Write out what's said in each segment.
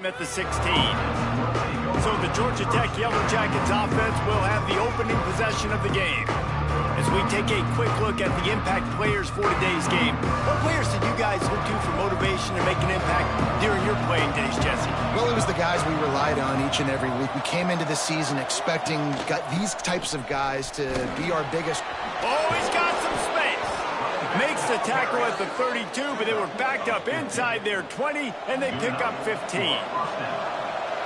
At the 16. So the Georgia Tech Yellow Jackets offense will have the opening possession of the game. As we take a quick look at the impact players for today's game, what players did you guys look to for motivation and make an impact during your playing days, Jesse? Well, it was the guys we relied on each and every week. We came into the season expecting these types of guys to be our biggest. Oh, he's got some space. Makes the tackle at the 32, but they were backed up inside their 20, and they pick up 15.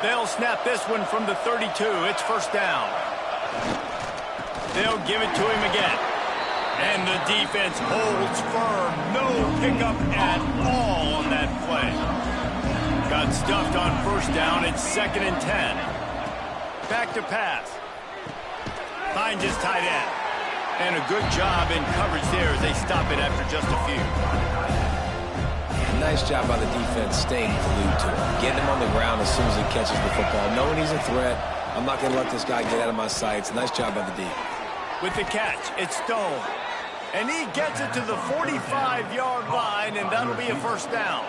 They'll snap this one from the 32. It's first down. They'll give it to him again. And the defense holds firm. No pickup at all on that play. Got stuffed on first down. It's 2nd and 10. Back to pass. Finds his tight end. And a good job in coverage there as they stop it after just a few. Nice job by the defense staying glued to him. Getting him on the ground as soon as he catches the football. Knowing he's a threat, I'm not going to let this guy get out of my sights. Nice job by the D. With the catch, it's Stone. And he gets it to the 45-yard line, and that'll be a first down.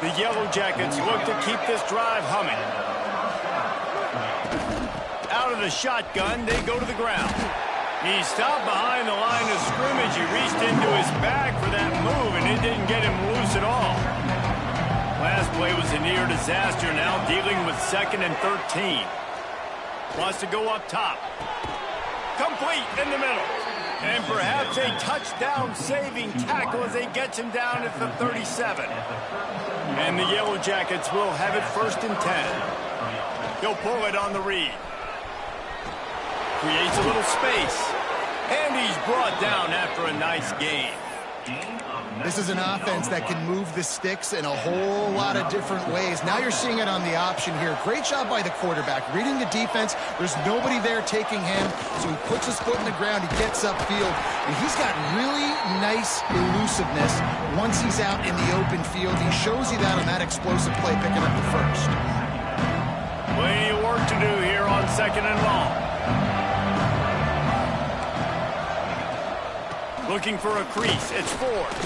The Yellow Jackets look to keep this drive humming. Out of the shotgun, they go to the ground. He stopped behind the line of scrimmage. He reached into his bag for that move, and it didn't get him loose at all. Last play was a near disaster, now dealing with 2nd and 13. Wants to go up top. Complete in the middle. And perhaps a touchdown-saving tackle as they get him down at the 37. And the Yellow Jackets will have it 1st and 10. He'll pull it on the read. Creates a little space. And he's brought down after a nice gain. This is an offense that can move the sticks in a whole lot of different ways. Now you're seeing it on the option here. Great job by the quarterback. Reading the defense. There's nobody there taking him. So he puts his foot in the ground. He gets upfield. And he's got really nice elusiveness once he's out in the open field. He shows you that on that explosive play, picking up the first. Plenty of work to do here on 2nd and long. Looking for a crease. It's Ford.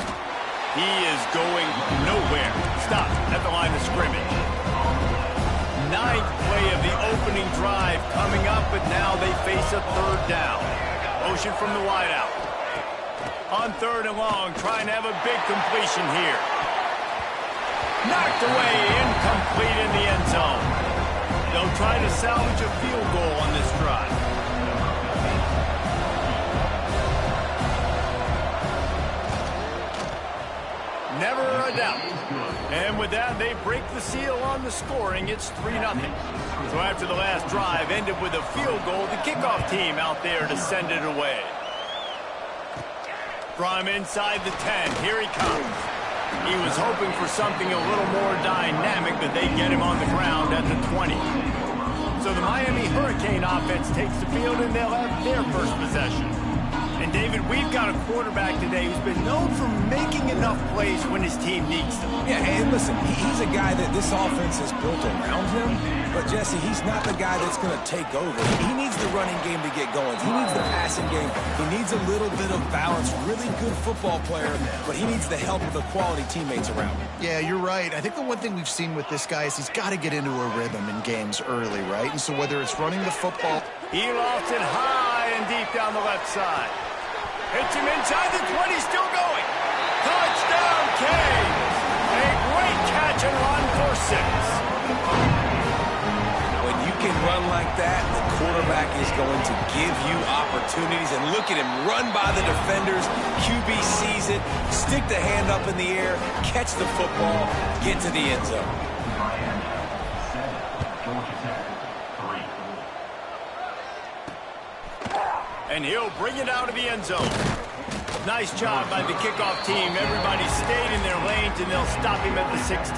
He is going nowhere. Stop at the line of scrimmage. 9th play of the opening drive coming up, but now they face a 3rd down. Motion from the wideout. On 3rd and long, trying to have a big completion here. Knocked away, incomplete in the end zone. They'll try to salvage a field goal on this drive. Never a doubt. And with that, they break the seal on the scoring. It's 3-0. So after the last drive ended with a field goal, the kickoff team out there to send it away. From inside the 10, here he comes. He was hoping for something a little more dynamic, but they get him on the ground at the 20. So the Miami Hurricane offense takes the field, and they'll have their first possession. And, David, we've got a quarterback today who's been known for making enough plays when his team needs them. Yeah, and listen, he's a guy that this offense is built around him. But, Jesse, he's not the guy that's going to take over. He needs the running game to get going. He needs the passing game. He needs a little bit of balance. Really good football player, but he needs the help of the quality teammates around him. Yeah, you're right. I think the one thing we've seen with this guy is he's got to get into a rhythm in games early, right? And so whether it's running the football. He lofts it high and deep down the left side. Hits him inside the 20, still going. Touchdown, Canes. A great catch and run for 6. When you can run like that, the quarterback is going to give you opportunities. And look at him run by the defenders. QB sees it, stick the hand up in the air, catch the football, get to the end zone. And he'll bring it out of the end zone. Nice job by the kickoff team. Everybody stayed in their lanes, and they'll stop him at the 16.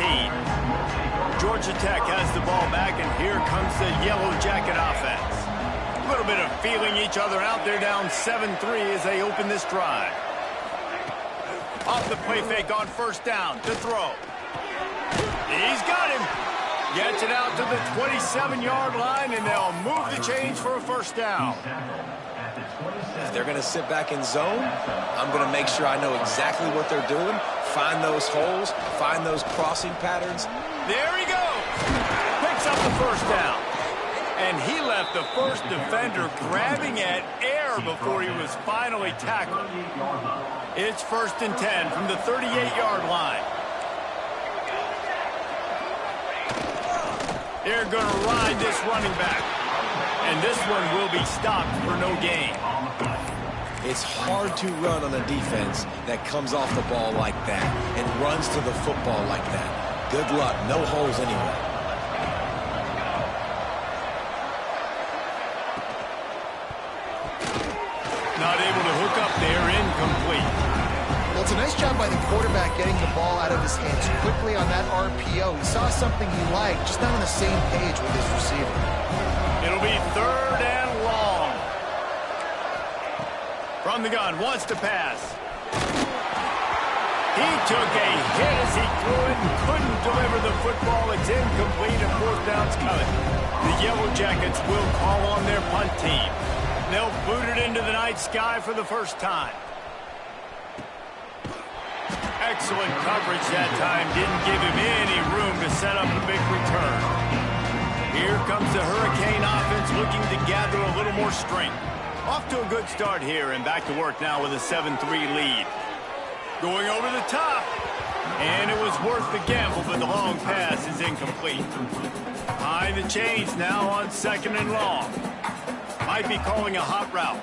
Georgia Tech has the ball back, and here comes the Yellow Jacket offense. A little bit of feeling each other out. They're down 7-3 as they open this drive. Off the play fake on first down to throw. He's got him. Gets it out to the 27-yard line, and they'll move the chains for a first down. If they're going to sit back in zone, I'm going to make sure I know exactly what they're doing, find those holes, find those crossing patterns. There he goes. up the first down. And he left the first defender grabbing at air before he was finally tackled. It's 1st and 10 from the 38-yard line. They're going to ride this running back. And this one will be stopped for no gain. It's hard to run on a defense that comes off the ball like that and runs to the football like that. Good luck. No holes anywhere. Not able to hook up there. Incomplete. Well, it's a nice job by the quarterback getting the ball out of his hands quickly on that RPO. He saw something he liked, just not on the same page with his receiver. It'll be 3rd and long. From the gun, wants to pass. He took a hit as he threw it and couldn't deliver the football. It's incomplete and 4th down's coming. The Yellow Jackets will call on their punt team. They'll boot it into the night sky for the first time. Excellent coverage that time. Didn't give him any room to set up a big return. Here comes the Hurricane offense looking to gather a little more strength. Off to a good start here and back to work now with a 7-3 lead. Going over the top. And it was worth the gamble, but the long pass is incomplete. Behind the chains now on 2nd and long. Might be calling a hot route.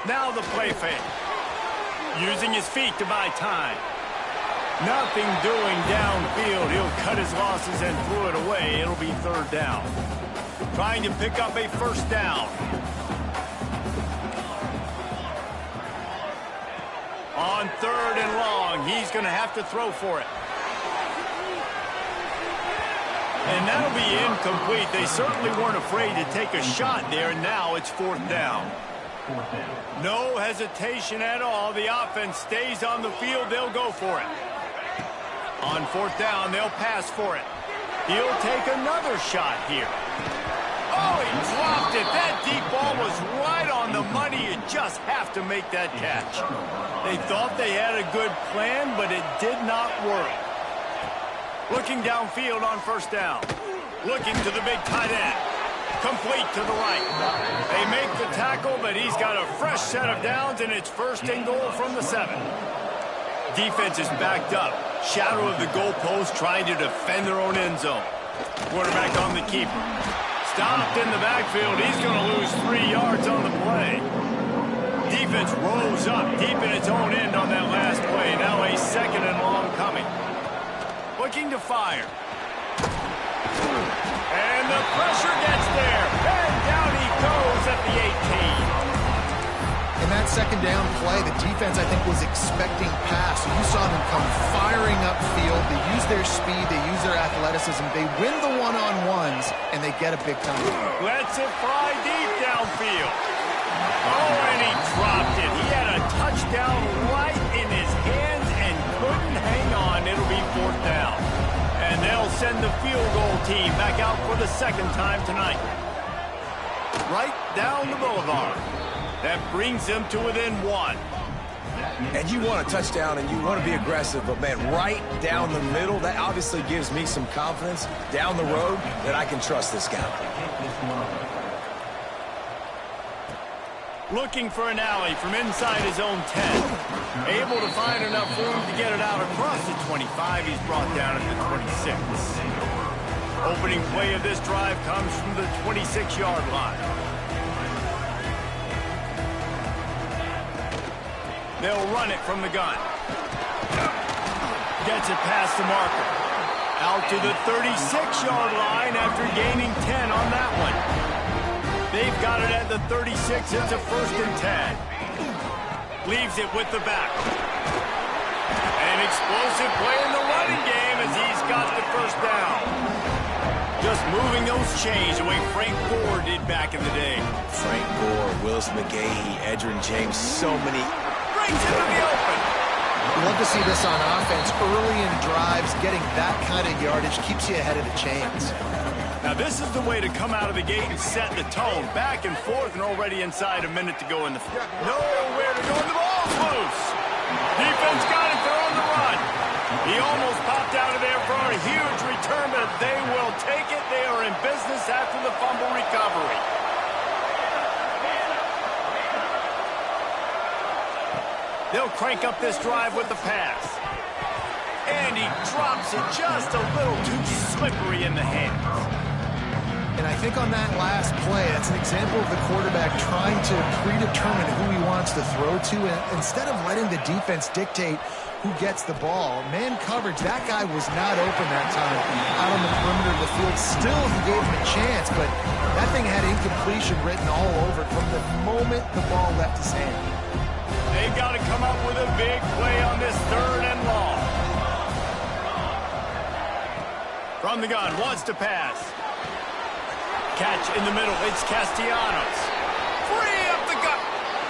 Now the play fake. Using his feet to buy time. Nothing doing downfield. He'll cut his losses and throw it away. It'll be 3rd down. Trying to pick up a 1st down. On 3rd and long, he's going to have to throw for it. And that'll be incomplete. They certainly weren't afraid to take a shot there, and now it's 4th down. No hesitation at all. The offense stays on the field. They'll go for it. On 4th down, they'll pass for it. He'll take another shot here. Oh, he dropped it. That deep ball was right on the money. You just have to make that catch. They thought they had a good plan, but it did not work. Looking downfield on 1st down. Looking to the big tight end. Complete to the right. They make the tackle, but he's got a fresh set of downs, and it's 1st and goal from the 7. Defense is backed up. Shadow of the goalpost trying to defend their own end zone. Quarterback on the keeper. Stopped in the backfield. He's going to lose 3 yards on the play. Defense rose up deep in its own end on that last play. Now a 2nd and long coming. Looking to fire. And the pressure gets there. And down he goes at the 18. In that 2nd down play, the defense, I think, was expecting pass. So you saw them come firing upfield. They use their speed. They use their athleticism. They win the one-on-ones, and they get a big time. Lets it fly deep downfield. Oh, and he dropped it. He had a touchdown right in his hands and couldn't hang on. It'll be 4th down. And they'll send the field goal team back out for the 2nd time tonight. Right down the boulevard. That brings them to within 1. And you want a touchdown and you want to be aggressive, but, man, right down the middle, that obviously gives me some confidence down the road that I can trust this guy. Looking for an alley from inside his own 10. Able to find enough room to get it out across the 25. He's brought down at the 26. Opening play of this drive comes from the 26-yard line. They'll run it from the gun. Gets it past the marker. Out to the 36-yard line after gaining 10 on that one. They've got it at the 36. It's a 1st and 10. Leaves it with the back. An explosive play in the running game as he's got the 1st down. Just moving those chains the way Frank Gore did back in the day. Frank Gore, Willis McGahee, Edgerrin James, so many. Brings it to the open. We love to see this on offense. Early in drives, getting that kind of yardage keeps you ahead of the chains. Now this is the way to come out of the gate and set the tone. Back and forth and already inside a minute to go in the field. Nowhere to go and the ball's loose. Defense got it. They're on the run. He almost popped out of there for a huge return, but they will take it. They are in business after the fumble recovery. They'll crank up this drive with the pass. And he drops it just a little too slippery in the hands. And I think on that last play, that's an example of the quarterback trying to predetermine who he wants to throw to. And instead of letting the defense dictate who gets the ball, man coverage, that guy was not open that time out on the perimeter of the field. Still, he gave him a chance, but that thing had incompletion written all over it from the moment the ball left his hand. They've got to come up with a big play on this 3rd and long. From the gun, wants to pass. Catch in the middle, it's Castellanos. Free up the gut.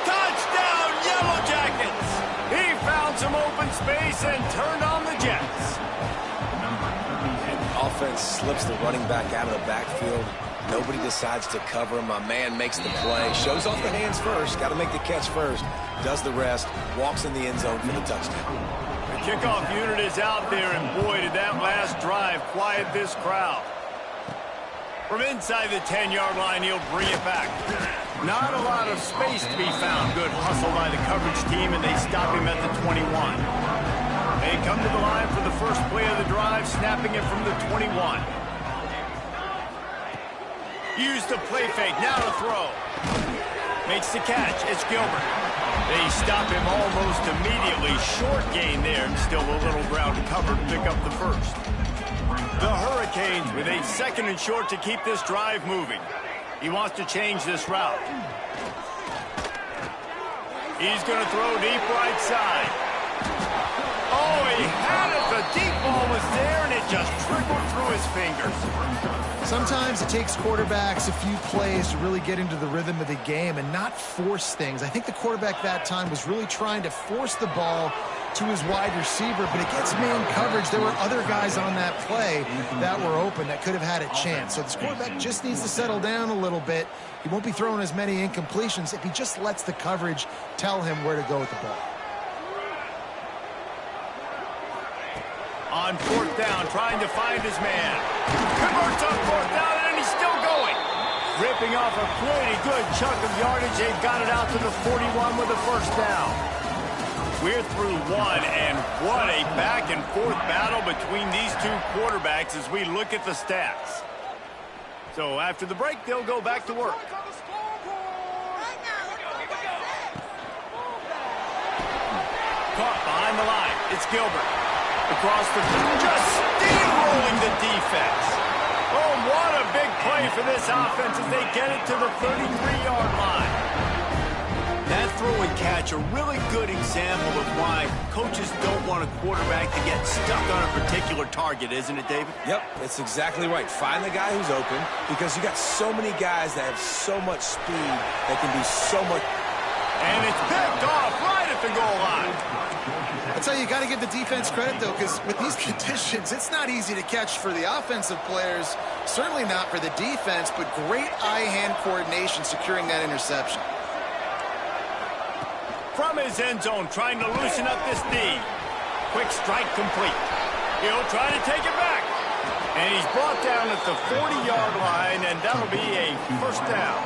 Touchdown, Yellow Jackets. He found some open space and turned on the Jets. And the offense slips the running back out of the backfield. Nobody decides to cover him. My man makes the play. Shows off the hands first. Got to make the catch first. Does the rest. Walks in the end zone for the touchdown. The kickoff unit is out there, and boy, did that last drive quiet this crowd. From inside the 10-yard line, he'll bring it back. Not a lot of space to be found. Good hustle by the coverage team, and they stop him at the 21. They come to the line for the first play of the drive, snapping it from the 21. Use the play fake, now to throw. Makes the catch, it's Gilbert. They stop him almost immediately. Short gain there, and still a little ground covered to pick up the first. The Hurricanes with a 2nd and short to keep this drive moving. He wants to change this route. He's going to throw deep right side. Oh, he had it. The deep ball was there, and it just trickled through his fingers. Sometimes it takes quarterbacks a few plays to really get into the rhythm of the game and not force things. I think the quarterback that time was really trying to force the ball to his wide receiver, but against man coverage, there were other guys on that play that were open that could have had a chance. So this quarterback just needs to settle down a little bit. He won't be throwing as many incompletions if he just lets the coverage tell him where to go with the ball. On 4th down, trying to find his man. Converts on 4th down, and he's still going. Ripping off a pretty good chunk of yardage. They've got it out to the 41 with a 1st down. We're through one, and what a back-and-forth battle between these two quarterbacks as we look at the stats. So after the break, they'll go back to work. Caught behind the line. It's Gilbert. Across the field, just steamrolling the defense. Oh, what a big play for this offense as they get it to the 33-yard line. That throw and catch, a really good example of why coaches don't want a quarterback to get stuck on a particular target, isn't it, David? Yep, that's exactly right. Find the guy who's open, because you got so many guys that have so much speed that can do so much. And it's picked off right at the goal line. I tell you, you got to give the defense credit, though, because with these conditions, it's not easy to catch for the offensive players, certainly not for the defense, but great eye-hand coordination securing that interception. From his end zone, trying to loosen up this D. Quick strike complete. He'll try to take it back. And he's brought down at the 40-yard line, and that'll be a 1st down.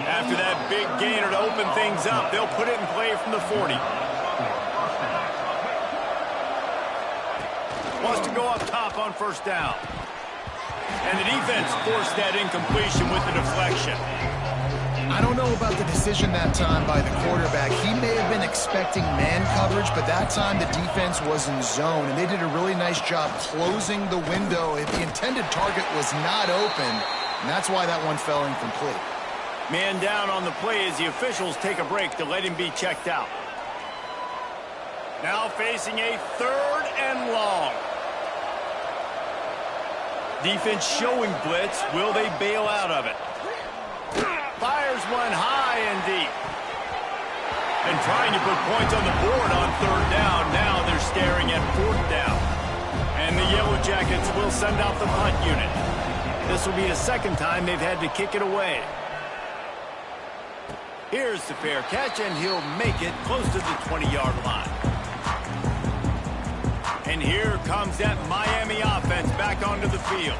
After that big gainer to open things up, they'll put it in play from the 40. Wants to go up top on 1st down. And the defense forced that incompletion with the deflection. I don't know about the decision that time by the quarterback. He may have been expecting man coverage, but that time the defense was in zone, and they did a really nice job closing the window. If the intended target was not open, and that's why that one fell incomplete. Man down on the play as the officials take a break to let him be checked out. Now facing a 3rd and long. Defense showing blitz. Will they bail out of it? Fires one high and deep. And trying to put points on the board on 3rd down. Now they're staring at 4th down. And the Yellow Jackets will send out the punt unit. This will be the 2nd time they've had to kick it away. Here's the fair catch, and he'll make it close to the 20-yard line. And here comes that Miami offense back onto the field.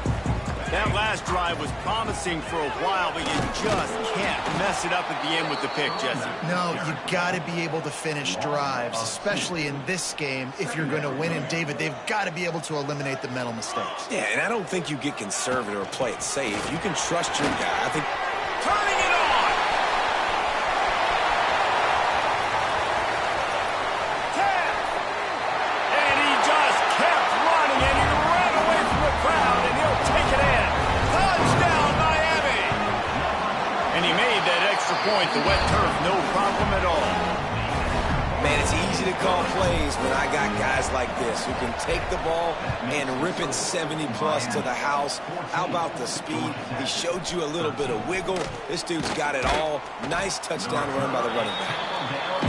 That last drive was promising for a while, but you just can't mess it up at the end with the pick, Jesse. No, you got to be able to finish drives, especially in this game if you're going to win. And, David, they've got to be able to eliminate the mental mistakes. Yeah, and I don't think you get conservative or play it safe. You can trust your guy. I think turning it on. 10. And he just kept running, and he ran away from the crowd, and he'll take it in. Touchdown, Miami. And he made that extra point, the wet turf, no problem at all. Man, it's easy to call plays when I got guys like this who can take the ball and rip it 70-plus to the house. How about the speed? He showed you a little bit of wiggle. This dude's got it all. Nice touchdown run by the running back.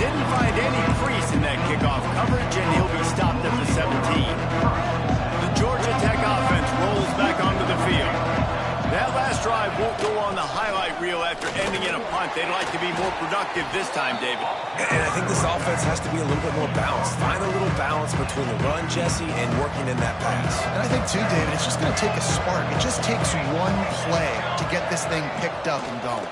Didn't find any crease in that kickoff coverage, and he'll be stopped at the 17. The Georgia Tech offense rolls back onto the field. That last drive won't go on the highlight reel after ending in a punt. They'd like to be more productive this time, David. And I think this offense has to be a little bit more balanced. Find a little balance between the run, Jesse, and working in that pass. And I think, too, David, it's just going to take a spark. It just takes one play to get this thing picked up and going.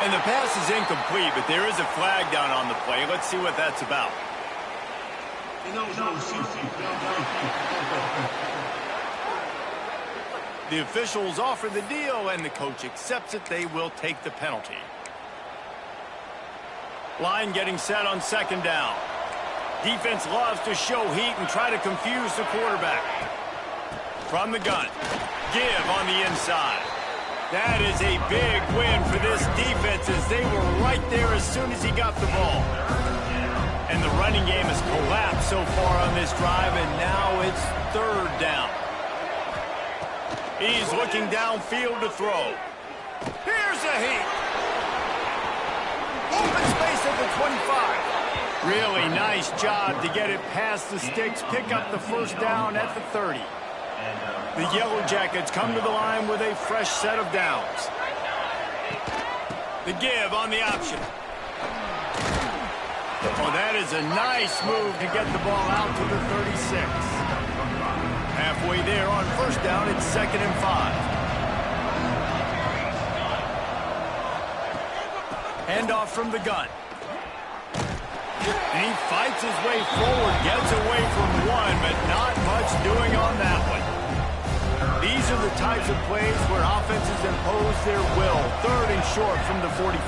And the pass is incomplete, but there is a flag down on the play. Let's see what that's about. The officials offer the deal, and the coach accepts it. They will take the penalty. Line getting set on second down. Defense loves to show heat and try to confuse the quarterback. From the gun. Give on the inside. That is a big win for this defense as they were right there as soon as he got the ball. And the running game has collapsed so far on this drive, and now it's third down. He's looking downfield to throw. Here's a heat. Open space at the 25. Really nice job to get it past the sticks, pick up the first down at the 30. The Yellow Jackets come to the line with a fresh set of downs. The give on the option. Oh, that is a nice move to get the ball out to the 36. Halfway there on first down, it's 2nd and 5. Handoff from the gun. And he fights his way forward, gets away from one, but not much doing on that one. These are the types of plays where offenses impose their will. 3rd and short from the 45.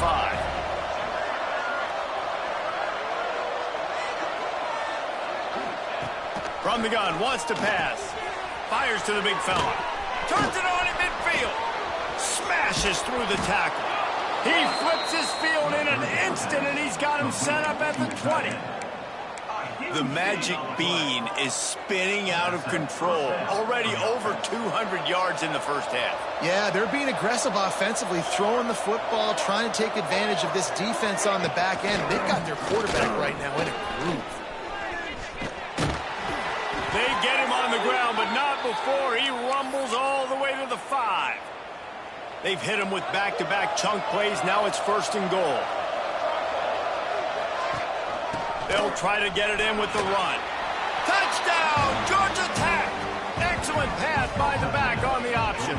From the gun, wants to pass. Fires to the big fella. Turns it on in midfield. Smashes through the tackle. He flips his field in an instant, and he's got him set up at the 20. The magic bean is spinning out of control. Already over 200 yards in the first half. Yeah, they're being aggressive offensively, throwing the football, trying to take advantage of this defense on the back end. They've got their quarterback right now in a groove. They get him on the ground, but not before he rumbles all the way to the 5. They've hit him with back-to-back chunk plays. Now it's 1st and goal. They'll try to get it in with the run. Touchdown, Georgia Tech! Excellent pass by the back on the option.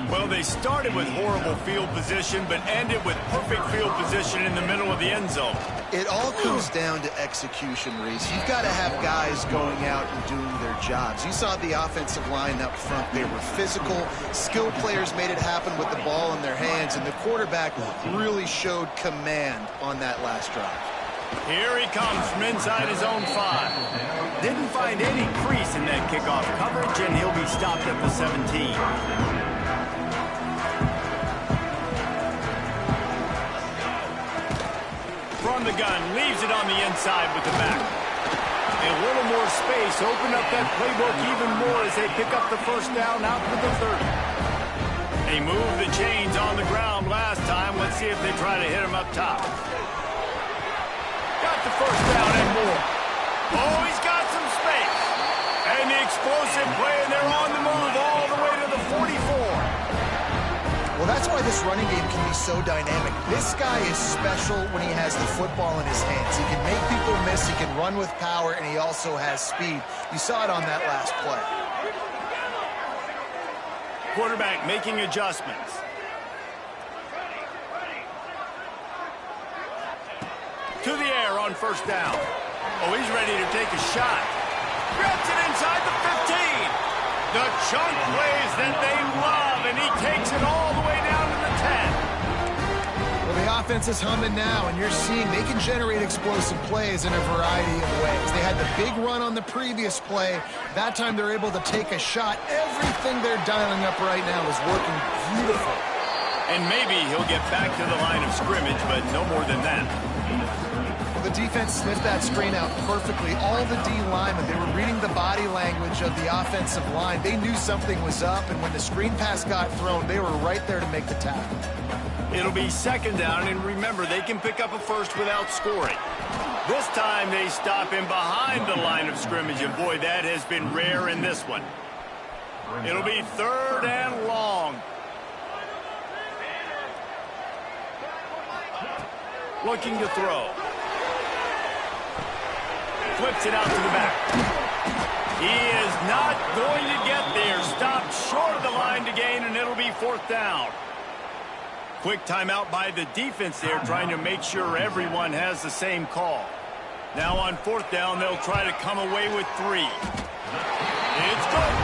Well, they started with horrible field position, but ended with perfect field position in the middle of the end zone. It all comes down to execution, Reese. You've got to have guys going out and doing their jobs. You saw the offensive line up front. They were physical. Skilled players made it happen with the ball in their hands, and the quarterback really showed command on that last drive. Here he comes from inside his own 5. Didn't find any crease in that kickoff coverage, and he'll be stopped at the 17. From the gun, leaves it on the inside with the back. A little more space, open up that playbook even more as they pick up the first down out to the 30. They moved the chains on the ground last time. Let's see if they try to hit him up top. Got the first down and more. Oh, he's got some space. And the explosive play, and they're on the move all the way to the 44. Well, that's why this running game can be so dynamic. This guy is special when he has the football in his hands. He can make people miss, he can run with power, and he also has speed. You saw it on that last play. Quarterback making adjustments. To the air on first down. Oh, he's ready to take a shot. Grabs it inside the 15. The chunk plays that they love, and he takes it all the way down to the 10. Well, the offense is humming now, and you're seeing they can generate explosive plays in a variety of ways. They had the big run on the previous play. That time they're able to take a shot. Everything they're dialing up right now is working beautiful. And maybe he'll get back to the line of scrimmage, but no more than that. The defense sniffed that screen out perfectly. All the D linemen, they were reading the body language of the offensive line. They knew something was up, and when the screen pass got thrown, they were right there to make the tackle. It'll be second down, and remember, they can pick up a first without scoring. This time they stop him behind the line of scrimmage, and boy, that has been rare in this one. It'll be third and long. Looking to throw. Flips it out to the back. He is not going to get there. Stopped short of the line to gain, and it'll be fourth down. Quick timeout by the defense there, trying to make sure everyone has the same call. Now on fourth down, they'll try to come away with 3. It's good.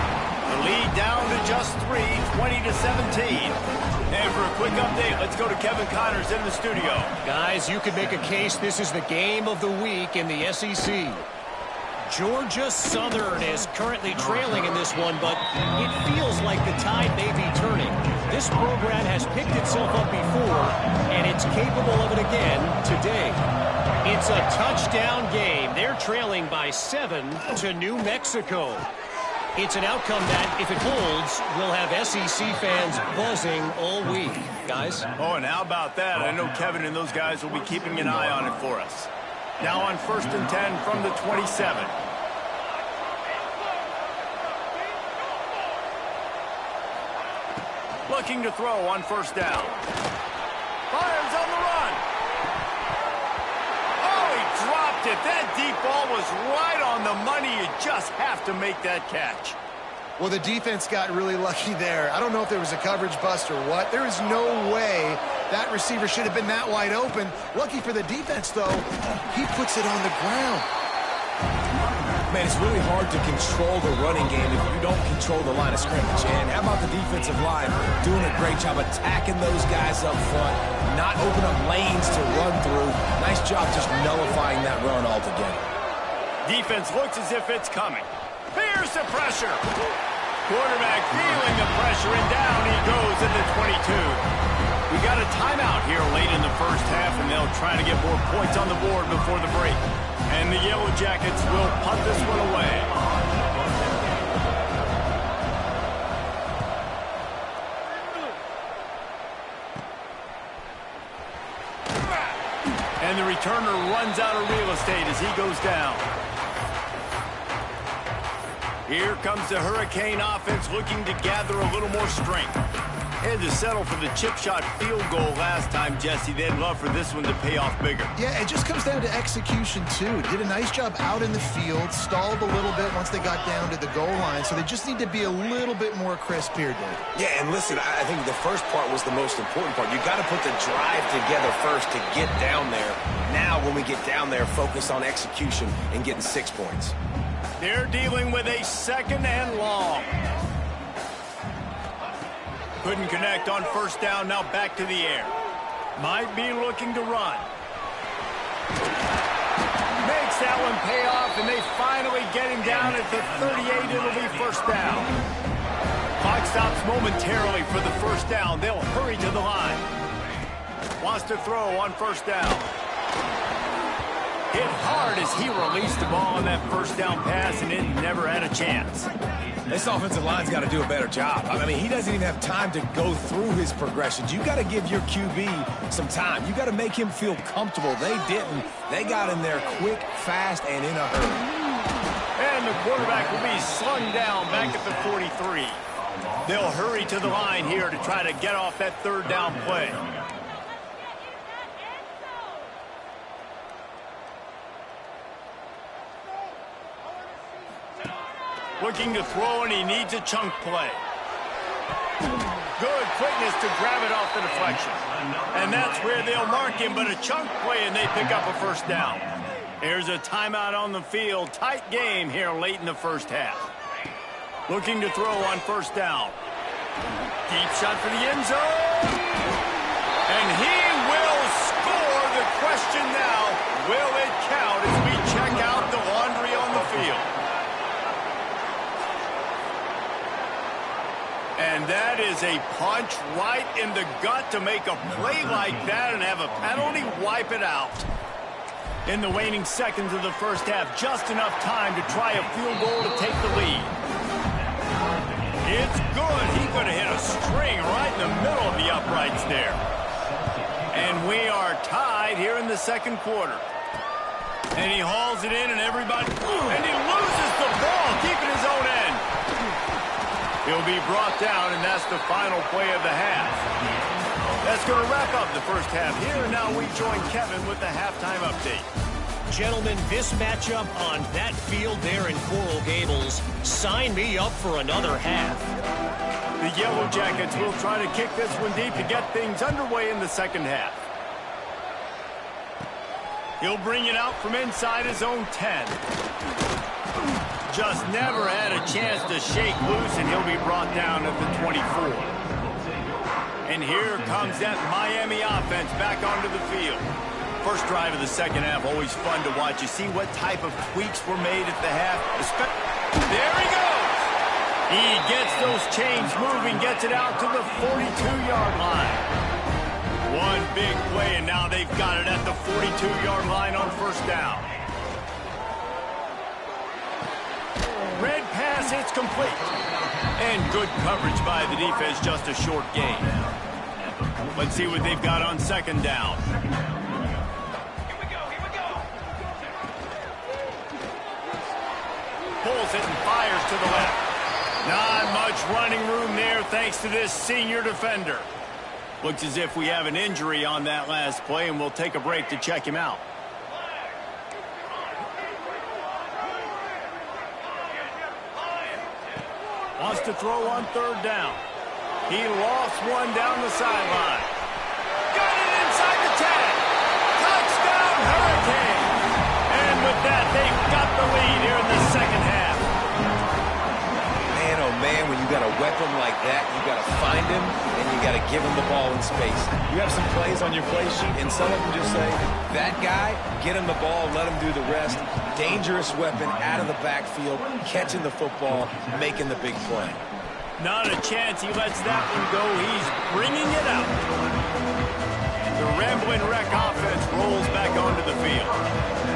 The lead down to just 3, 20-17. And for a quick update, let's go to Kevin Connors in the studio. Guys, you could make a case this is the game of the week in the SEC. Georgia Southern is currently trailing in this one, but it feels like the tide may be turning. This program has picked itself up before, and it's capable of it again today. It's a touchdown game. They're trailing by 7 to New Mexico. It's an outcome that, if it holds, will have SEC fans buzzing all week. Guys? Oh, and how about that? I know Kevin and those guys will be keeping an eye on it for us. Now on first and 10 from the 27. Looking to throw on first down. Fires on the run. Oh, he dropped it. That deep ball was right on the money. You just have to make that catch. Well, the defense got really lucky there. I don't know if there was a coverage bust or what. There is no way that receiver should have been that wide open. Lucky for the defense, though, he puts it on the ground. Man, it's really hard to control the running game if you don't control the line of scrimmage. And how about the defensive line doing a great job attacking those guys up front, not open up lanes to run through. Nice job just nullifying that run altogether. Defense looks as if it's coming. Here's the pressure. Quarterback feeling the pressure, and down he goes at the 22. We got a timeout here late in the first half, and they'll try to get more points on the board before the break. And the Yellow Jackets will punt this one away. And the returner runs out of real estate as he goes down. Here comes the Hurricane offense looking to gather a little more strength. Had to settle for the chip shot field goal last time, Jesse. They'd love for this one to pay off bigger. Yeah, it just comes down to execution, too. Did a nice job out in the field, stalled a little bit once they got down to the goal line, so they just need to be a little bit more crisp here, Dave. Yeah, and listen, I think the first part was the most important part. You got to put the drive together first to get down there. Now, when we get down there, focus on execution and getting 6 points. They're dealing with a second and long. Couldn't connect on first down, now back to the air. Might be looking to run. Makes that one pay off, and they finally get him down at the 38. It'll be first down. Clock stops momentarily for the first down. They'll hurry to the line. Wants to throw on first down. Hit hard as he released the ball on that first down pass, and it never had a chance. This offensive line's got to do a better job. I mean, he doesn't even have time to go through his progressions. You got to give your QB some time. You got to make him feel comfortable. They didn't. They got in there quick, fast, and in a hurry. And the quarterback will be slung down back at the 43. They'll hurry to the line here to try to get off that third down play. Looking to throw, and he needs a chunk play. Good quickness to grab it off the deflection. And that's where they'll mark him, but a chunk play, and they pick up a first down. Here's a timeout on the field. Tight game here late in the first half. Looking to throw on first down. Deep shot for the end zone. And he will score. The question now, will it count as we check out the laundry on the field? And that is a punch right in the gut to make a play like that and have a penalty wipe it out. In the waning seconds of the first half, just enough time to try a field goal to take the lead. It's good. He could have hit a string right in the middle of the uprights there. And we are tied here in the second quarter. And he hauls it in, and everybody... And he loses the ball, keeping his own end. He'll be brought down, and that's the final play of the half. That's going to wrap up the first half here. And now we join Kevin with the halftime update. Gentlemen, this matchup on that field there in Coral Gables, sign me up for another half. The Yellow Jackets will try to kick this one deep to get things underway in the second half. He'll bring it out from inside his own 10. Just never had a chance to shake loose, and he'll be brought down at the 24. And here comes that Miami offense back onto the field. First drive of the second half, always fun to watch. You see what type of tweaks were made at the half. There he goes! He gets those chains moving, gets it out to the 42-yard line. One big play, and now they've got it at the 42-yard line on first down. Red pass, it's complete. And good coverage by the defense, just a short gain. Let's see what they've got on second down. Here we go. Pulls it and fires to the left. Not much running room there thanks to this senior defender. Looks as if we have an injury on that last play, and we'll take a break to check him out. Wants to throw on third down. He lost one down the sideline. Got it inside the 10. Touchdown, Hurricane. And with that, they've got the lead here in the second half. Man, oh man, when you got a weapon like that, you got to find him, and you got to give him the ball in space. You have some plays on your play sheet, and some of them just say, that guy, get him the ball, let him do the rest. Dangerous weapon out of the backfield, catching the football, making the big play. Not a chance he lets that one go. He's bringing it out. The Ramblin' Wreck offense rolls back onto the field.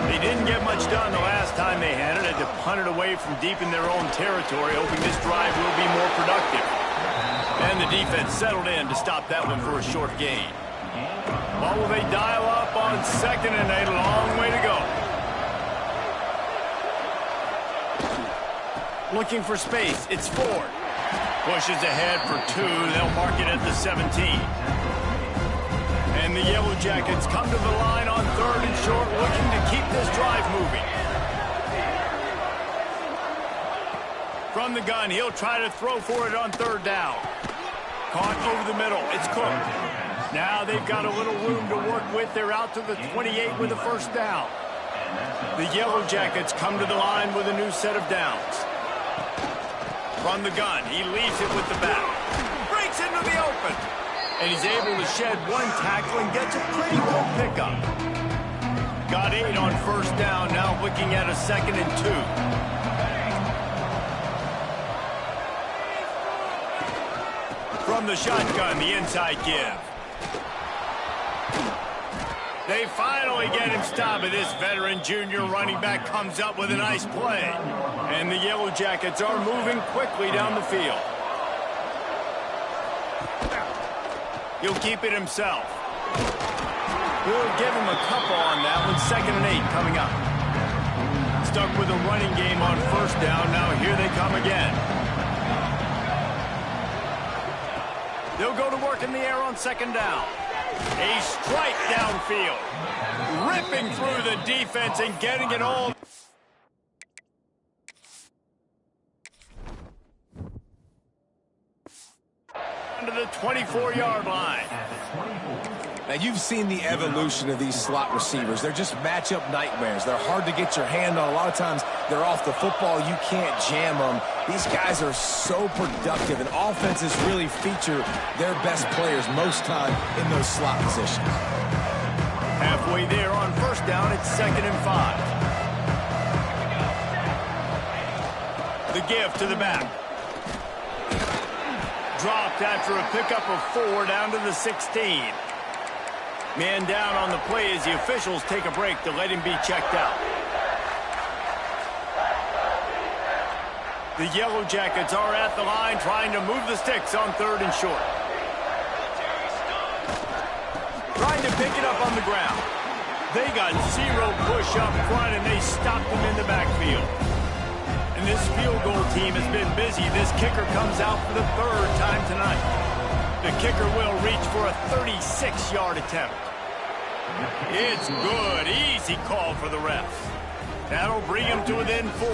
They didn't get much done the last time they had it. Had to punt it away from deep in their own territory, hoping this drive will be more productive. And the defense settled in to stop that one for a short gain. What will they dial up on second, and a long way to go. Looking for space. It's Ford. Pushes ahead for two. They'll mark it at the 17. And the Yellow Jackets come to the line on third and short, looking to keep this drive moving. From the gun, he'll try to throw for it on third down. Caught over the middle. It's Cook. Now they've got a little room to work with. They're out to the 28 with a first down. The Yellow Jackets come to the line with a new set of downs. From the gun, he leaves it with the back. Breaks into the open. And he's able to shed one tackle and gets a pretty good pickup. Got 8 on first down, now looking at a 2nd and 2. From the shotgun, the inside give. They finally get him stopped, but this veteran junior running back comes up with a nice play. And the Yellow Jackets are moving quickly down the field. He'll keep it himself. We'll give him a couple on that one. 2nd and 8 coming up. Stuck with a running game on first down. Now here they come again. They'll go to work in the air on second down. A strike downfield. Ripping through the defense and getting it all. To the 24-yard line. Now, you've seen the evolution of these slot receivers. They're just matchup nightmares. They're hard to get your hand on. A lot of times, they're off the football. You can't jam them. These guys are so productive, and offenses really feature their best players most time in those slot positions. Halfway there on first down, it's 2nd and 5. The give to the back. Dropped after a pickup of 4 down to the 16. Man down on the play as the officials take a break to let him be checked out. The Yellow Jackets are at the line trying to move the sticks on 3rd and short. Trying to pick it up on the ground. They got 0 push up front and they stopped them in the backfield. And this field goal team has been busy. This kicker comes out for the 3rd time tonight. The kicker will reach for a 36-yard attempt. It's good. Easy call for the refs. That'll bring him to within 4.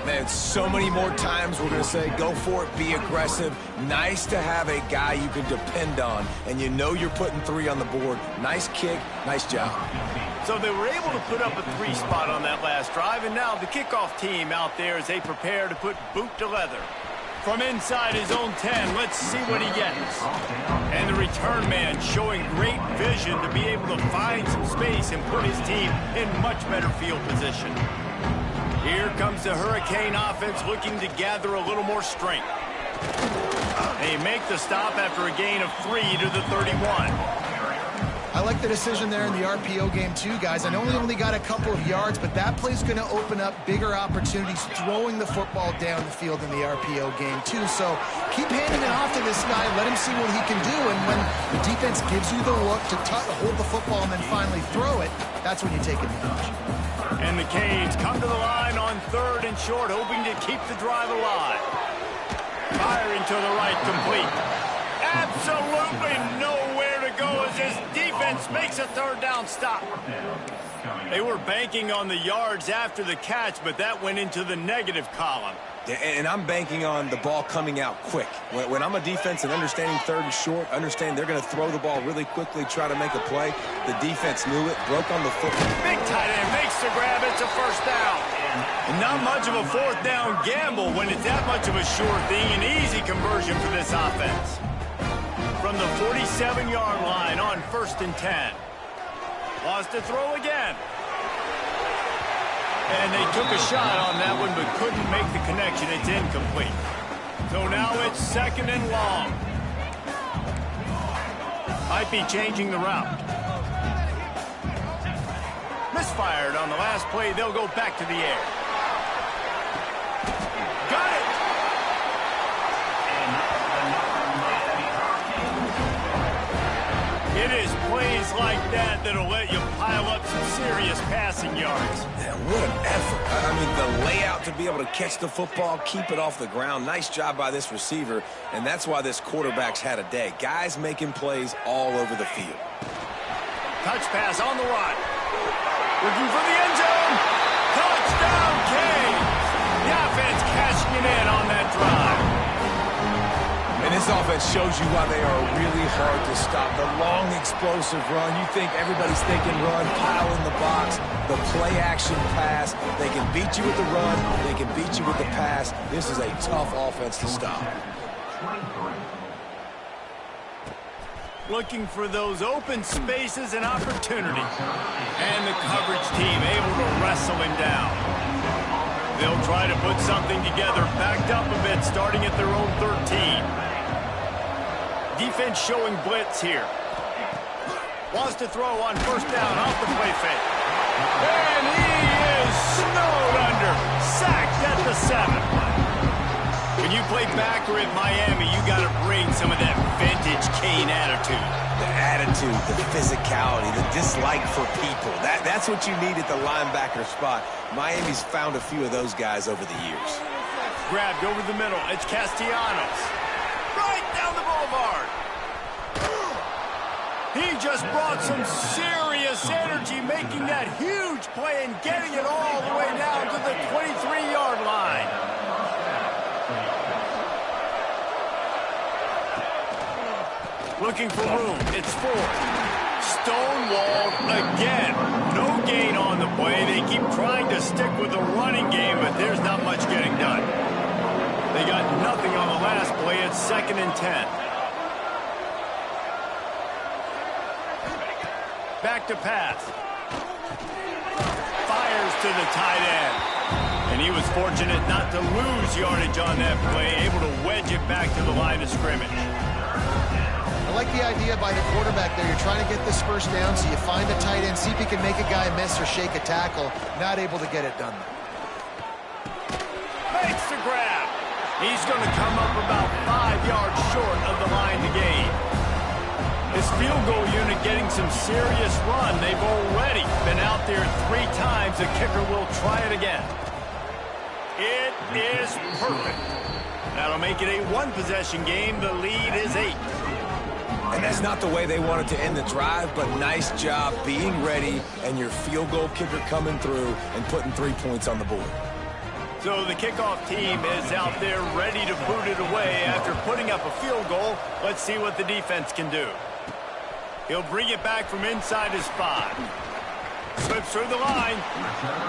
Man, so many more times we're going to say, go for it, be aggressive. Nice to have a guy you can depend on, and you know you're putting 3 on the board. Nice kick, nice job. So they were able to put up a 3 spot on that last drive, and now the kickoff team out there as they prepare to put boot to leather. From inside his own 10, let's see what he gets. And the return man showing great vision to be able to find some space and put his team in much better field position. Here comes the Hurricane offense looking to gather a little more strength. They make the stop after a gain of 3 to the 31. I like the decision there in the RPO game too, guys. I know we only got a couple of yards, but that play's going to open up bigger opportunities throwing the football down the field in the RPO game too. So keep handing it off to this guy. Let him see what he can do. And when the defense gives you the look to hold the football and then finally throw it, that's when you take advantage. And the Canes come to the line on 3rd and short, hoping to keep the drive alive. Firing to the right, complete. Absolutely nowhere to go as this defense makes a 3rd down stop. They were banking on the yards after the catch, but that went into the negative column. And I'm banking on the ball coming out quick. When I'm a defense and understanding 3rd and short, understand they're going to throw the ball really quickly, try to make a play. The defense knew it, broke on the football. Big tight end makes the grab. It's a 1st down. And not much of a 4th down gamble when it's that much of a sure thing. An easy conversion for this offense. From the 47-yard line on 1st and 10. Lost to throw again. And they took a shot on that one, but couldn't make the connection. It's incomplete. So now it's 2nd and long. Might be changing the route. Misfired on the last play. They'll go back to the air. Got it! It is plays like that that'll let you pile up some serious passing yards. Man, what an effort. I mean, the layout to be able to catch the football, keep it off the ground. Nice job by this receiver, and that's why this quarterback's had a day. Guys making plays all over the field. Touch pass on the run. Looking for the end zone. Touchdown, Canes. The offense cashing it in on that drive. And this offense shows you why they are really hard to stop. The long, explosive run. You think everybody's thinking run, pile in the box, the play-action pass. They can beat you with the run. They can beat you with the pass. This is a tough offense to stop. Looking for those open spaces and opportunities. And the coverage team able to wrestle him down. They'll try to put something together, backed up a bit, starting at their own 13. Defense showing blitz here. Wants to throw on 1st down off the play fake. And he is snowed under. Sacked at the 7. When you play backer at Miami, you got to bring some of that vintage Cane attitude. The attitude, the physicality, the dislike for people. That's what you need at the linebacker spot. Miami's found a few of those guys over the years. Grabbed over the middle. It's Castellanos. Right down the board. Boulevard. He just brought some serious energy, making that huge play and getting it all the way down to the 23-yard line. Looking for room. It's fourth. Stonewalled again. No gain on the play. They keep trying to stick with the running game, but there's not much getting done. They got nothing on the last play. It's 2nd and 10. Back to pass. Fires to the tight end. And he was fortunate not to lose yardage on that play, able to wedge it back to the line of scrimmage. I like the idea by the quarterback there. You're trying to get this first down, so you find a tight end, see if he can make a guy miss or shake a tackle. Not able to get it done. Makes the grab. He's going to come up about 5 yards short of the line to gain. His field goal unit getting some serious run. They've already been out there 3 times. The kicker will try it again. It is perfect. That'll make it a 1-possession game. The lead is 8. And that's not the way they wanted to end the drive, but nice job being ready and your field goal kicker coming through and putting 3 points on the board. So the kickoff team is out there ready to boot it away after putting up a field goal. Let's see what the defense can do. He'll bring it back from inside his 5. Slips through the line.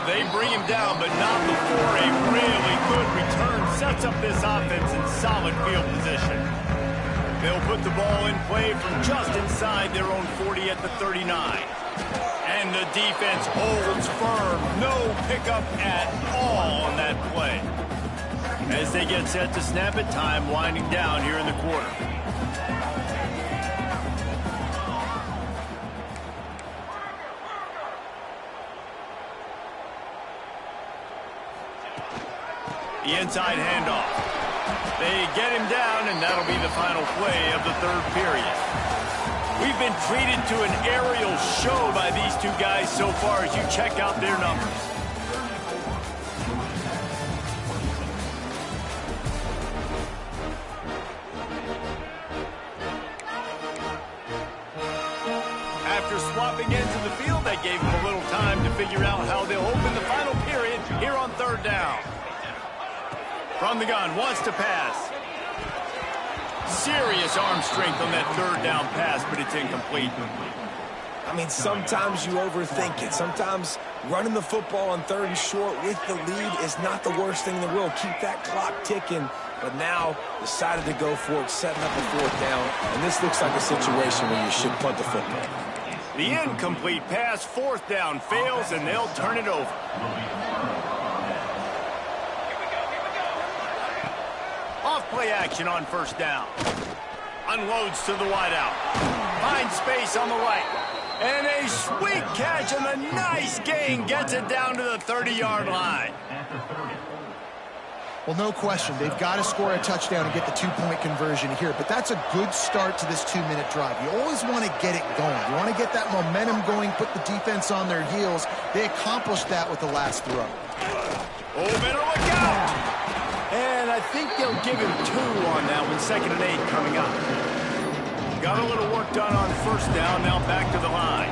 They bring him down, but not before a really good return sets up this offense in solid field position. They'll put the ball in play from just inside their own 40 at the 39. And the defense holds firm. No pickup at all on that play. As they get set to snap it, time winding down here in the quarter. The inside handoff. They get him down, and that'll be the final play of the 3rd period. We've been treated to an aerial show by these 2 guys so far as you check out their numbers. After swapping into the field, that gave them a little time to figure out how they'll open the final period here on 3rd down. From the gun, wants to pass. Serious arm strength on that 3rd down pass, but it's incomplete. I mean, sometimes you overthink it. Sometimes running the football on 3rd and short with the lead is not the worst thing in the world. Keep that clock ticking. But now decided to go for it, setting up a 4th down. And this looks like a situation where you should punt the football. The incomplete pass, 4th down, fails, and they'll turn it over. Off-play action on 1st down. Unloads to the wideout. Finds space on the right. And a sweet catch and a nice gain gets it down to the 30-yard line. Well, no question. They've got to score a touchdown and get the 2-point conversion here. But that's a good start to this 2-minute drive. You always want to get it going. You want to get that momentum going, put the defense on their heels. They accomplished that with the last throw. Oh, better look out! And I think they'll give him 2 on that one. 2nd and 8 coming up. Got a little work done on 1st down. Now back to the line.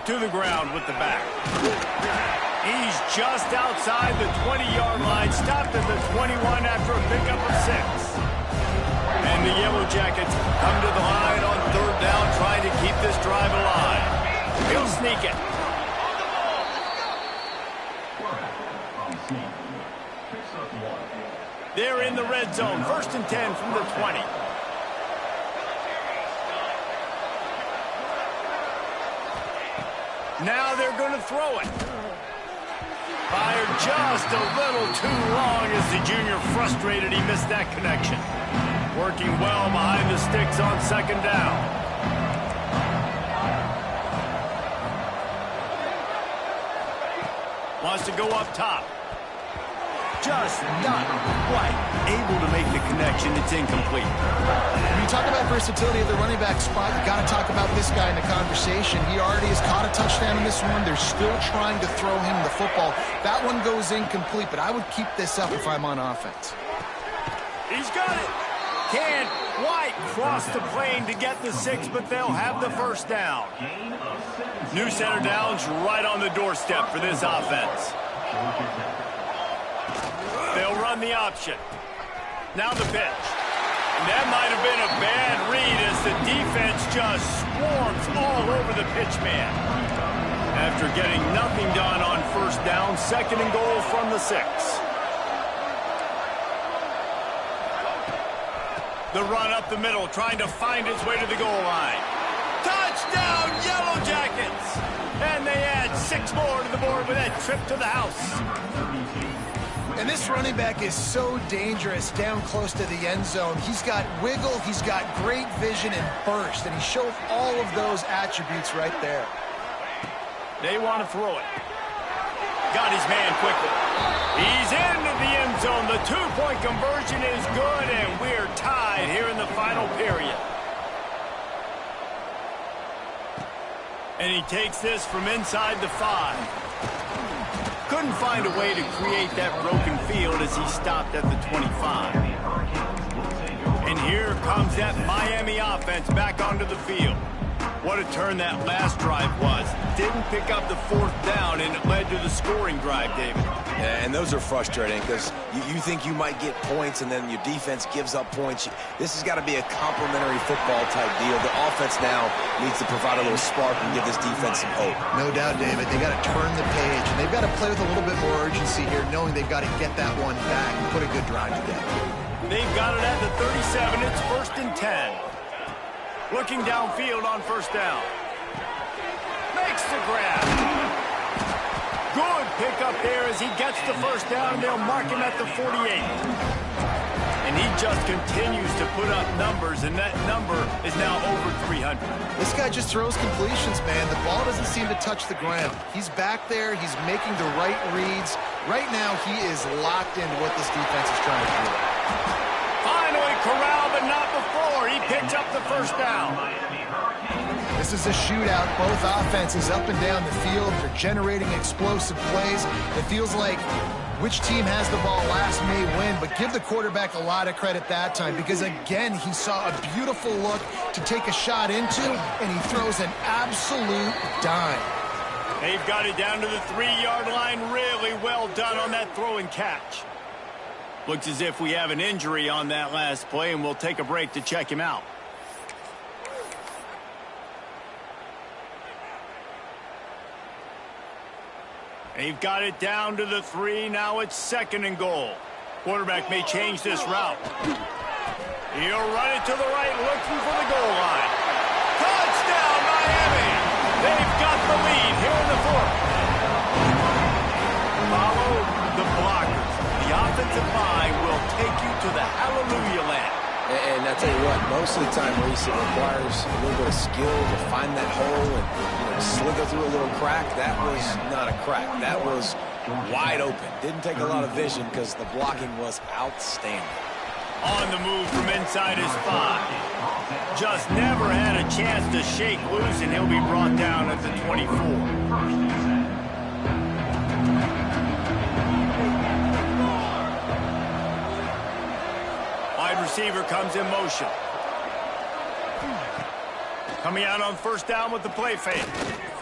To the ground with the back. He's just outside the 20-yard line. Stopped at the 21 after a pickup of 6. And the Yellow Jackets come to the line on 3rd down, trying to keep this drive alive. He'll sneak it. They're in the red zone. 1st and 10 from the 20. Now they're going to throw it. Fired just a little too long as the junior frustrated. He missed that connection. Working well behind the sticks on 2nd down. Wants to go up top. Just not quite able to make the connection. It's incomplete. When you talk about versatility at the running back spot, you got to talk about this guy in the conversation. He already has caught a touchdown in this one. They're still trying to throw him the football. That one goes incomplete, but I would keep this up if I'm on offense. He's got it. Can't quite cross the plane to get the 6, but they'll have the first down. New center downs right on the doorstep for this offense. They'll run the option. Now the pitch. And that might have been a bad read as the defense just swarms all over the pitch man. After getting nothing done on first down, 2nd and goal from the 6. The run up the middle, trying to find its way to the goal line. Touchdown, Yellow Jackets! And they add 6 more to the board with that trip to the house. And this running back is so dangerous down close to the end zone. He's got wiggle, he's got great vision and burst, and he showed all of those attributes right there. They want to throw it. Got his man quickly. He's into the end zone. The 2-point conversion is good, and we're tied here in the final period. And he takes this from inside the 5. Couldn't find a way to create that broken field as he stopped at the 25. And here comes that Miami offense back onto the field. What a turn that last drive was. Didn't pick up the 4th down, and it led to the scoring drive, David. Yeah, and those are frustrating because you think you might get points and then your defense gives up points. This has got to be a complementary football type deal. The offense now needs to provide a little spark and give this defense some hope. No doubt, David. They got to turn the page, and they've got to play with a little bit more urgency here, knowing they've got to get that one back and put a good drive together. They've got it at the 37. It's 1st and 10. Looking downfield on first down. Makes the grab. Good pick up there as he gets the first down. They'll mark him at the 48. And he just continues to put up numbers, and that number is now over 300. This guy just throws completions, man. The ball doesn't seem to touch the ground. He's back there. He's making the right reads. Right now, he is locked into what this defense is trying to do. Finally corralled, but not before. He picks up the first down. This is a shootout. Both offenses up and down the field. They're generating explosive plays. It feels like which team has the ball last may win, but give the quarterback a lot of credit that time because, again, he saw a beautiful look to take a shot into, and he throws an absolute dime. They've got it down to the 3-yard line. Really well done on that throw and catch. Looks as if we have an injury on that last play, and we'll take a break to check him out. They've got it down to the 3. Now it's 2nd and goal. Quarterback may change this route. He'll run it to the right, looking for the goal line. Touchdown, Miami! They've got the lead here in the 4th. Follow the blockers. The offensive line will take you to the hallelujah land. And I tell you what, most of the time, Reese, it requires a little bit of skill to find that hole and slither through a little crack. That was not a crack. That was wide open. Didn't take a lot of vision because the blocking was outstanding. On the move from inside his 5. Just never had a chance to shake loose, and he'll be brought down at the 24. Receiver comes in motion. Coming out on first down with the play fake.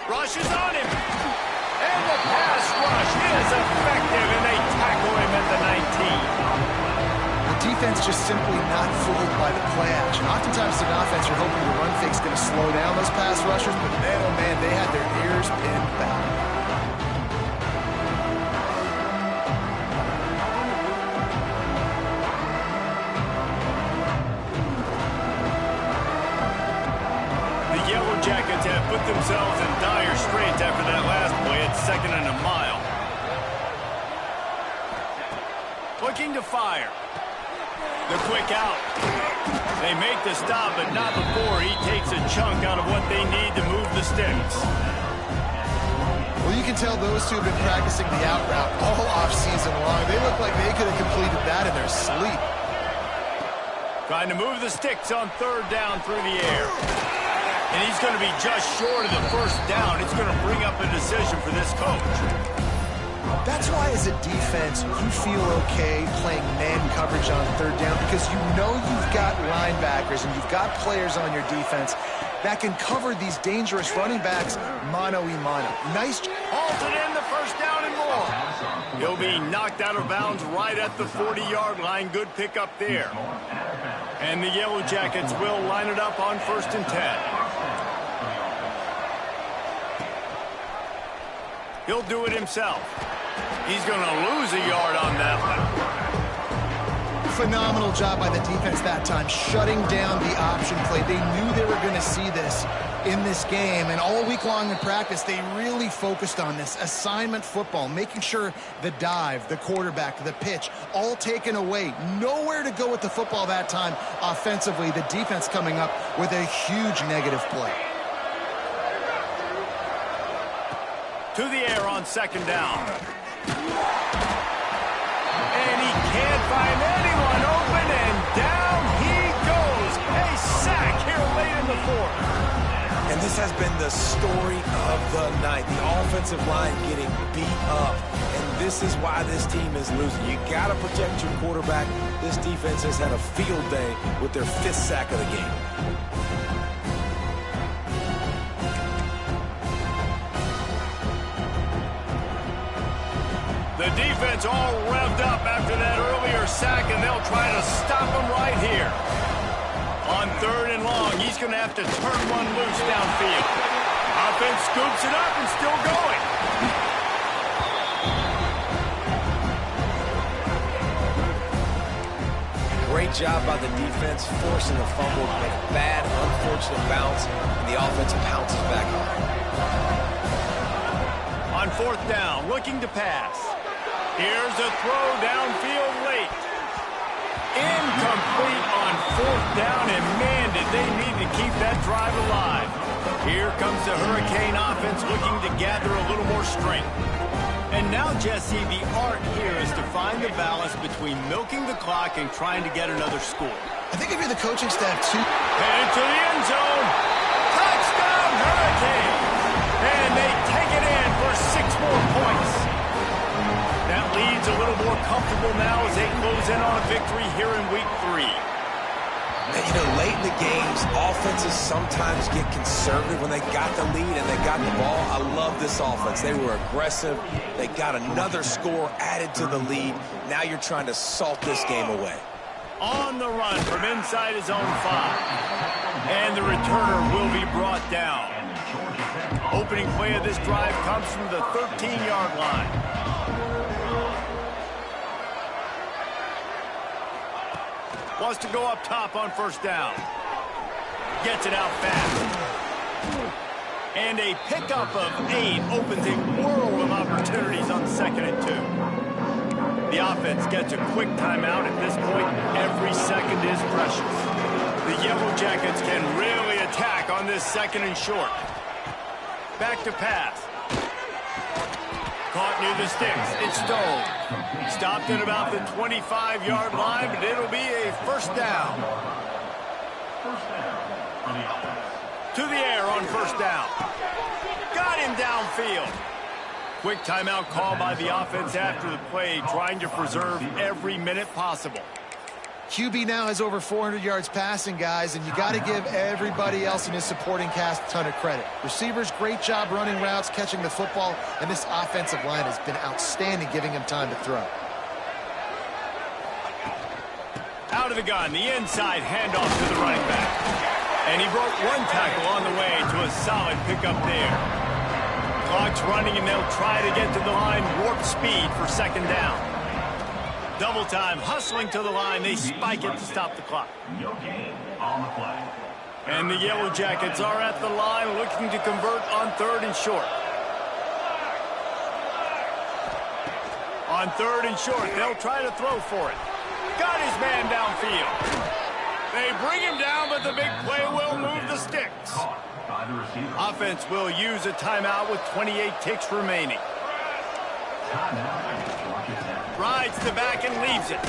Rushes on him. And the pass rush is effective, and they tackle him at the 19. The defense just simply not fooled by the play action. Oftentimes as an offense, you're hoping the run fake's going to slow down those pass rushers, but man, oh man, they had their ears pinned back. Jackets have put themselves in dire straits after that last play. It's 2nd and a mile. Looking to fire. The quick out. They make the stop, but not before he takes a chunk out of what they need to move the sticks. Well, you can tell those two have been practicing the out route all off season long. They look like they could have completed that in their sleep. Trying to move the sticks on third down through the air. And he's going to be just short of the first down. It's going to bring up a decision for this coach. That's why, as a defense, you feel okay playing man coverage on third down because you know you've got linebackers and you've got players on your defense that can cover these dangerous running backs mano-a-mano. Nice. Halted in the first down and more. He'll be knocked out of bounds right at the 40-yard line. Good pickup there. And the Yellow Jackets will line it up on 1st and 10. He'll do it himself. He's going to lose a yard on that one. Phenomenal job by the defense that time, shutting down the option play. They knew they were going to see this in this game, and all week long in practice, they really focused on this assignment football, making sure the dive, the quarterback, the pitch, all taken away. Nowhere to go with the football that time offensively. The defense coming up with a huge negative play. To the air on 2nd down. And he can't find anyone open, and down he goes. A sack here late in the 4th. And this has been the story of the night. The offensive line getting beat up. And this is why this team is losing. You got to protect your quarterback. This defense has had a field day with their 5th sack of the game. The defense all revved up after that earlier sack, and they'll try to stop him right here. On 3rd and long, he's going to have to turn one loose downfield. Offense scoops it up and still going. Great job by the defense, forcing the fumble, made a bad, unfortunate bounce, and the offense pounces back on. On 4th down, looking to pass. Here's a throw downfield late. Incomplete on 4th down, and man, did they need to keep that drive alive. Here comes the Hurricane offense looking to gather a little more strength. And now, Jesse, the art here is to find the balance between milking the clock and trying to get another score. I think if you're the coaching staff, too. Headed to the end zone. Touchdown, Hurricane! And they take it in for 6 more points. That lead's a little more comfortable now as they close in on a victory here in Week 3. And, you know, late in the games, offenses sometimes get conservative when they got the lead and they got the ball. I love this offense. They were aggressive. They got another score added to the lead. Now you're trying to salt this game away. On the run from inside his own 5. And the returner will be brought down. Opening play of this drive comes from the 13-yard line. Wants to go up top on 1st down. Gets it out fast. And a pickup of 8 opens a world of opportunities on 2nd and 2. The offense gets a quick timeout at this point. Every second is precious. The Yellow Jackets can really attack on this 2nd and short. Back to pass. Caught near the sticks. It's Stone. Stopped at about the 25-yard line, but it'll be a 1st down. To the air on 1st down. Got him downfield. Quick timeout call by the offense after the play, trying to preserve every minute possible. QB now has over 400 yards passing, guys, and you got to give everybody else in his supporting cast a ton of credit. Receivers, great job running routes, catching the football, and this offensive line has been outstanding, giving him time to throw. Out of the gun, the inside handoff to the running back. And he broke 1 tackle on the way to a solid pickup there. Clock's running, and they'll try to get to the line warp speed for 2nd down. Double time, hustling to the line. They spike it to stop the clock. And the Yellow Jackets are at the line looking to convert on 3rd and short. On 3rd and short, they'll try to throw for it. Got his man downfield. They bring him down, but the big play will move the sticks. Offense will use a timeout with 28 ticks remaining. Rides the back and leaves it.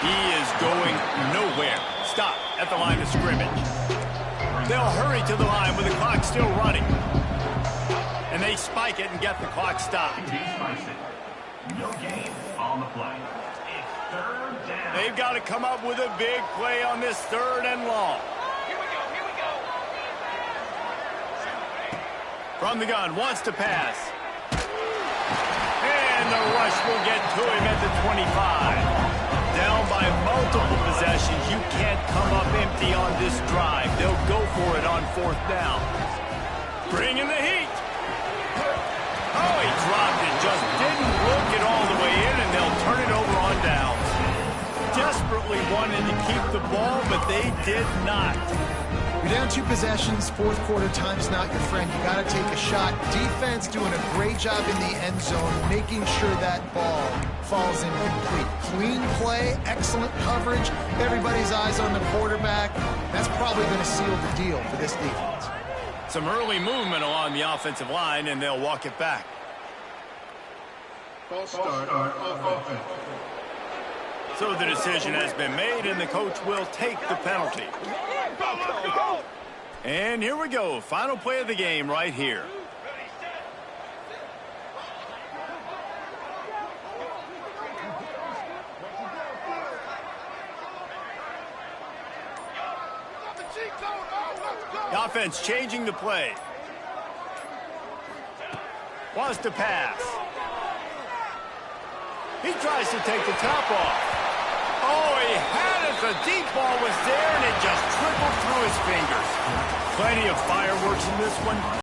He is going nowhere. Stop at the line of scrimmage. They'll hurry to the line with the clock still running. And they spike it and get the clock stopped. No gain on the play. It's third down. They've got to come up with a big play on this 3rd and long. Here we go, here we go. From the gun, wants to pass. And the rush will get to him at the 25. Down by multiple possessions. You can't come up empty on this drive. They'll go for it on 4th down. Bringing the heat. Oh, he dropped it. Just didn't look it all the way in, and they'll turn it over on downs. Desperately wanted to keep the ball, but they did not. You're down 2 possessions, 4th quarter, time's not your friend. You got to take a shot. Defense doing a great job in the end zone, making sure that ball falls in complete. Clean play, excellent coverage, everybody's eyes on the quarterback. That's probably going to seal the deal for this defense. Some early movement along the offensive line, and they'll walk it back. False start on offense. So the decision has been made, and the coach will take the penalty. And here we go. Final play of the game right here. The offense changing the play. Wants to pass. He tries to take the top off. Oh, he had it. The deep ball was there, and it just trickled through his fingers. Plenty of fireworks in this one.